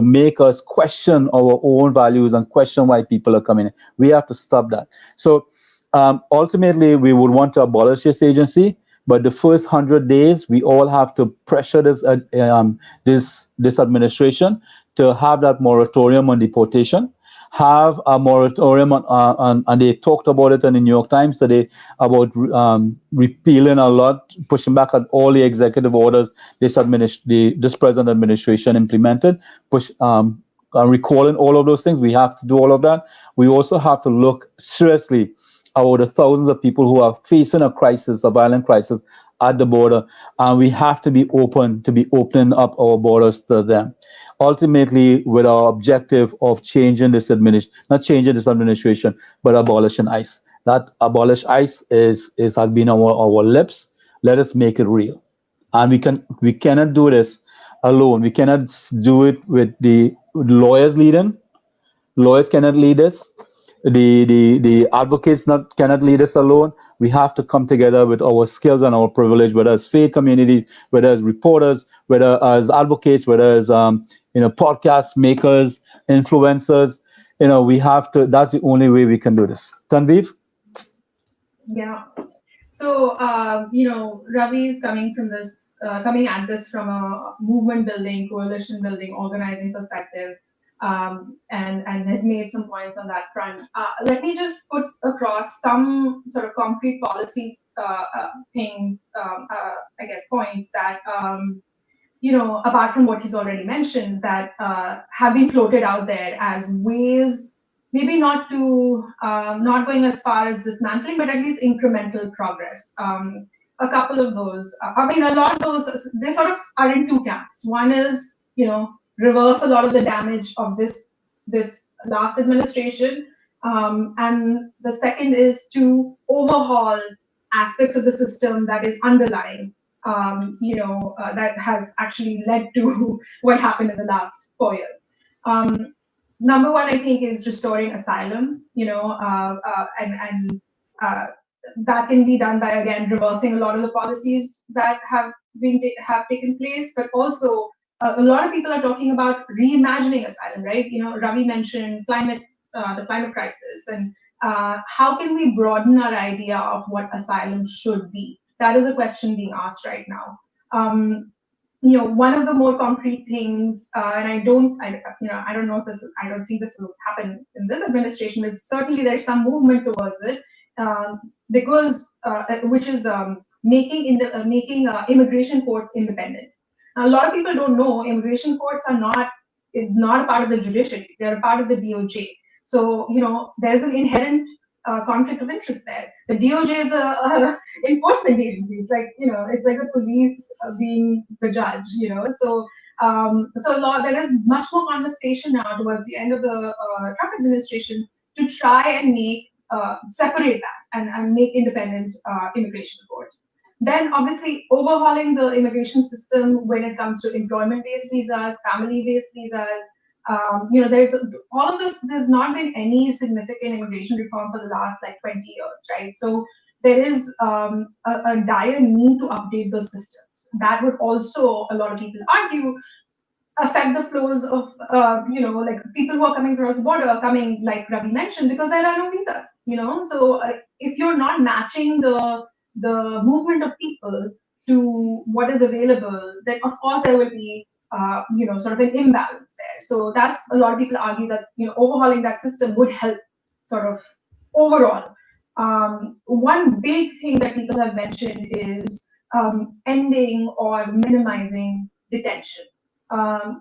S2: make us question our own values and question why people are coming in. We have to stop that. So ultimately, we would want to abolish this agency. But the first 100 days, we all have to pressure this administration to have that moratorium on deportation, have a moratorium on and they talked about it in the New York Times today about repealing a lot, pushing back at all the executive orders this present administration implemented, recalling all of those things. We have to do all of that. We also have to look seriously about the thousands of people who are facing a crisis, a violent crisis at the border, and we have to be opening up our borders to them. Ultimately, with our objective of changing not changing this administration, but abolishing ICE. That abolish ICE has been our lips. Let us make it real. and we cannot do this alone. We cannot do it with the lawyers leading. Lawyers cannot lead us. The advocates cannot lead us alone. We have to come together with our skills and our privilege, whether as faith community, whether as reporters, whether as advocates, whether as podcast makers, influencers. We have to. That's the only way we can do this. Tanvi?
S3: Yeah. So, Ravi is coming at this from a movement building, coalition building, organizing perspective, and has made some points on that front. Let me just put across some sort of concrete policy things, I guess, points that, apart from what he's already mentioned, that have been floated out there as ways, maybe not going as far as dismantling, but at least incremental progress. A couple of those, a lot of those, they sort of are in two camps. One is, reverse a lot of the damage of this last administration, and the second is to overhaul aspects of the system that is underlying, that has actually led to what happened in the last 4 years. Number one, I think, is restoring asylum, and that can be done by, again, reversing a lot of the policies that have taken place, but also a lot of people are talking about reimagining asylum, right? Ravi mentioned the climate crisis, and how can we broaden our idea of what asylum should be? That is a question being asked right now. One of the more concrete things, and I don't know if I don't think this will happen in this administration, but certainly there's some movement towards it, because which is making immigration courts independent. Now, a lot of people don't know immigration courts are not a part of the judiciary; they're a part of the DOJ. So there's an inherent conflict of interest there. The DOJ is a enforcement agency. It's like it's like the police being the judge. So there is much more conversation now towards the end of the Trump administration to try and separate that and make independent immigration courts. Then, obviously, overhauling the immigration system when it comes to employment-based visas, family-based visas. There's all of this. There's not been any significant immigration reform for the last 20 years, right? So there is a dire need to update those systems. That would also, a lot of people argue, affect the flows of people who are coming across the border, coming, like Ravi mentioned, because there are no visas. So if you're not matching the movement of people to what is available, then of course there will be sort of an imbalance there. So that's, a lot of people argue that overhauling that system would help sort of overall. One big thing that people have mentioned is ending or minimizing detention.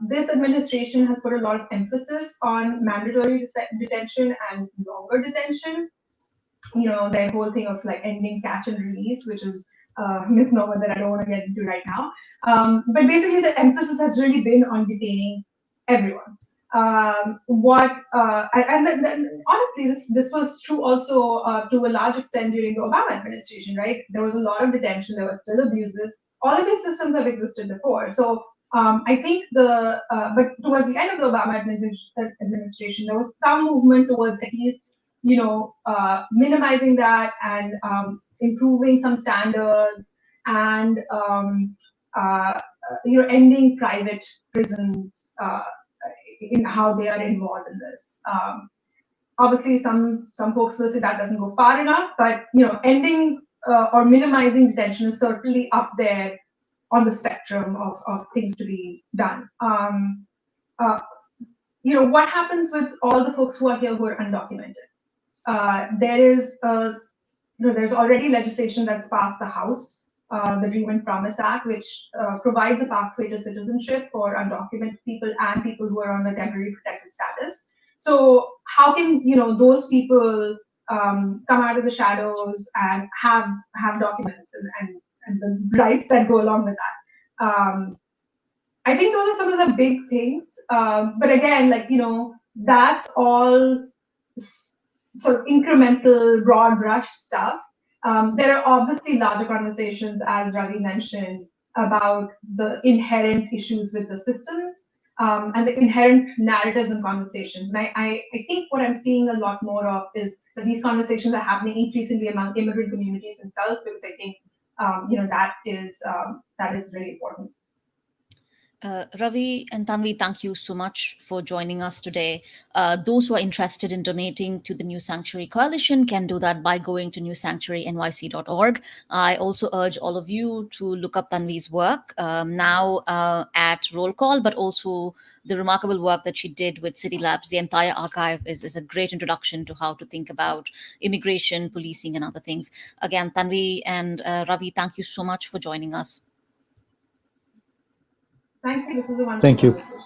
S3: This administration has put a lot of emphasis on mandatory detention and longer detention. Their whole thing of ending catch and release, which is a misnomer that I don't want to get into right now. But basically, the emphasis has really been on detaining everyone. Honestly, this was true also to a large extent during the Obama administration, right? There was a lot of detention, there were still abuses. All of these systems have existed before. So I think but towards the end of the Obama administration, there was some movement towards at least minimizing that and improving some standards and ending private prisons in how they are involved in this. Obviously, some folks will say that doesn't go far enough, but ending or minimizing detention is certainly up there on the spectrum of things to be done. What happens with all the folks who are here who are undocumented? There's already legislation that's passed the House, the Dream and Promise Act, which provides a pathway to citizenship for undocumented people and people who are on the temporary protected status. So how can those people come out of the shadows and have documents and the rights that go along with that? I think those are some of the big things. But again, that's all sort of incremental, broad brush stuff. There are obviously larger conversations, as Ravi mentioned, about the inherent issues with the systems and the inherent narratives and conversations. And I think what I'm seeing a lot more of is that these conversations are happening increasingly among immigrant communities themselves, because I think that is really important.
S1: Ravi and Tanvi, thank you so much for joining us today. Those who are interested in donating to the New Sanctuary Coalition can do that by going to newsanctuarynyc.org. I also urge all of you to look up Tanvi's work now at Roll Call, but also the remarkable work that she did with CityLabs. The entire archive is a great introduction to how to think about immigration, policing, and other things. Again, Tanvi and Ravi, thank you so much for joining us.
S3: Thank you. This was a wonderful
S2: Thank you.
S3: conversation.